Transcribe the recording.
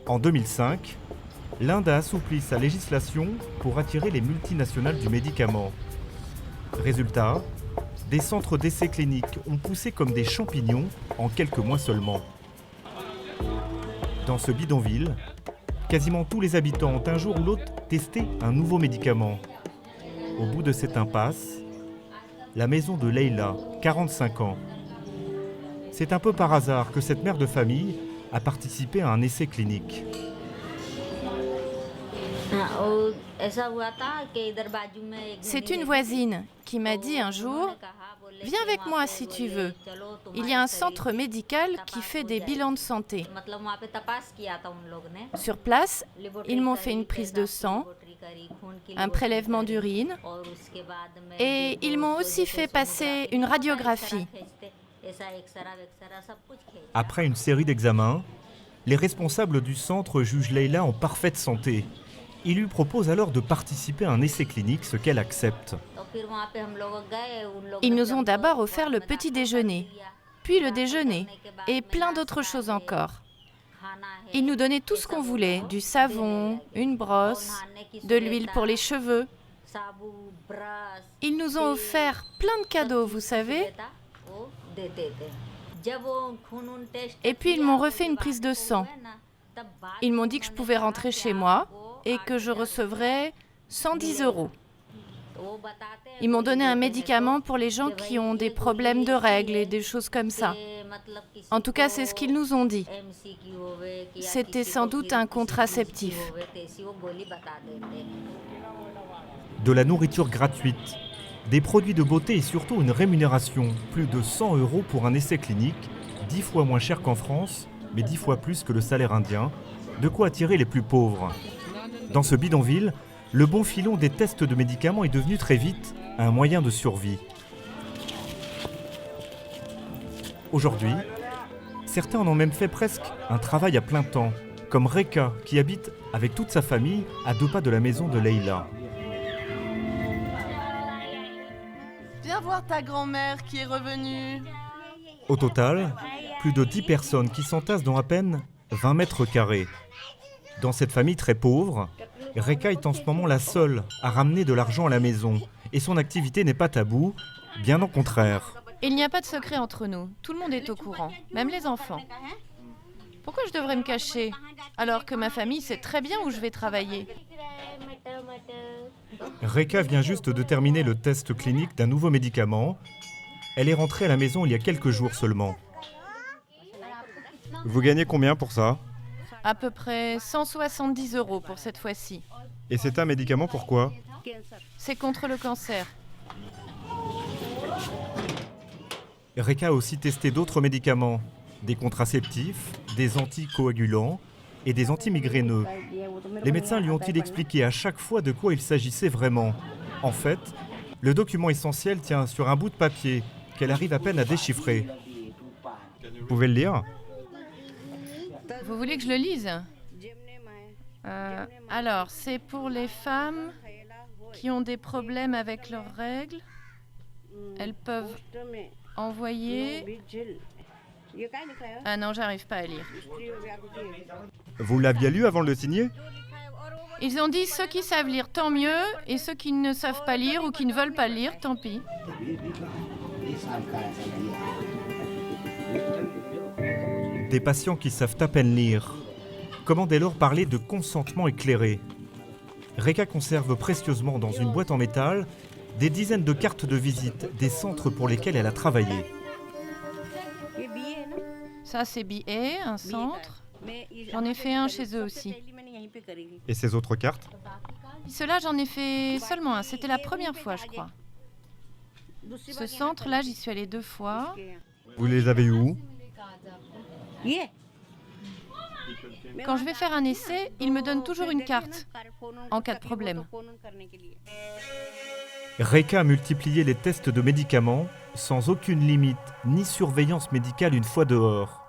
En 2005, l'Inde a assoupli sa législation pour attirer les multinationales du médicament. Résultat, des centres d'essais cliniques ont poussé comme des champignons en quelques mois seulement. Dans ce bidonville, quasiment tous les habitants ont un jour ou l'autre testé un nouveau médicament. Au bout de cette impasse, la maison de Leila, 45 ans. C'est un peu par hasard que cette mère de famille a participé à un essai clinique. C'est une voisine qui m'a dit un jour « Viens avec moi si tu veux. Il y a un centre médical qui fait des bilans de santé. » Sur place, ils m'ont fait une prise de sang, un prélèvement d'urine et ils m'ont aussi fait passer une radiographie. Après une série d'examens, les responsables du centre jugent Leila en parfaite santé. Ils lui proposent alors de participer à un essai clinique, ce qu'elle accepte. Ils nous ont d'abord offert le petit déjeuner, puis le déjeuner et plein d'autres choses encore. Ils nous donnaient tout ce qu'on voulait, du savon, une brosse, de l'huile pour les cheveux. Ils nous ont offert plein de cadeaux, vous savez. Et puis ils m'ont refait une prise de sang. Ils m'ont dit que je pouvais rentrer chez moi et que je recevrais 110 €. Ils m'ont donné un médicament pour les gens qui ont des problèmes de règles et des choses comme ça. En tout cas, c'est ce qu'ils nous ont dit. C'était sans doute un contraceptif. De la nourriture gratuite, des produits de beauté et surtout une rémunération, plus de 100 € pour un essai clinique, 10 fois moins cher qu'en France, mais 10 fois plus que le salaire indien, de quoi attirer les plus pauvres. Dans ce bidonville, le bon filon des tests de médicaments est devenu très vite un moyen de survie. Aujourd'hui, certains en ont même fait presque un travail à plein temps, comme Reka, qui habite avec toute sa famille à 2 pas de la maison de Leila. Viens voir ta grand-mère qui est revenue. Au total, plus de 10 personnes qui s'entassent dans à peine 20 mètres carrés. Dans cette famille très pauvre, Reka est en ce moment la seule à ramener de l'argent à la maison. Et son activité n'est pas taboue, bien au contraire. Il n'y a pas de secret entre nous. Tout le monde est au courant, même les enfants. Pourquoi je devrais me cacher, alors que ma famille sait très bien où je vais travailler? Reka vient juste de terminer le test clinique d'un nouveau médicament. Elle est rentrée à la maison il y a quelques jours seulement. Vous gagnez combien pour ça? À peu près 170 € pour cette fois-ci. Et c'est un médicament pourquoi? C'est contre le cancer. Reka a aussi testé d'autres médicaments, des contraceptifs, des anticoagulants et des antimigraineux. Les médecins lui ont-ils expliqué à chaque fois de quoi il s'agissait vraiment? En fait, le document essentiel tient sur un bout de papier qu'elle arrive à peine à déchiffrer. Vous pouvez le lire? Vous voulez que je le lise? Alors, c'est pour les femmes qui ont des problèmes avec leurs règles. Elles peuvent envoyer... Ah non, j'arrive pas à lire. Vous l'aviez lu avant de le signer? Ils ont dit ceux qui savent lire, tant mieux, et ceux qui ne savent pas lire ou qui ne veulent pas lire, tant pis. Des patients qui savent à peine lire. Comment dès lors parler de consentement éclairé? Reka conserve précieusement dans une boîte en métal des dizaines de cartes de visite des centres pour lesquels elle a travaillé. Ça, c'est BA, un centre. J'en ai fait un chez eux aussi. Et ces autres cartes? Cela, j'en ai fait seulement un. C'était la première fois, je crois. Ce centre-là, j'y suis allée 2 fois. Vous les avez eu où? Quand je vais faire un essai, ils me donnent toujours une carte, en cas de problème. Reka a multiplié les tests de médicaments sans aucune limite ni surveillance médicale une fois dehors.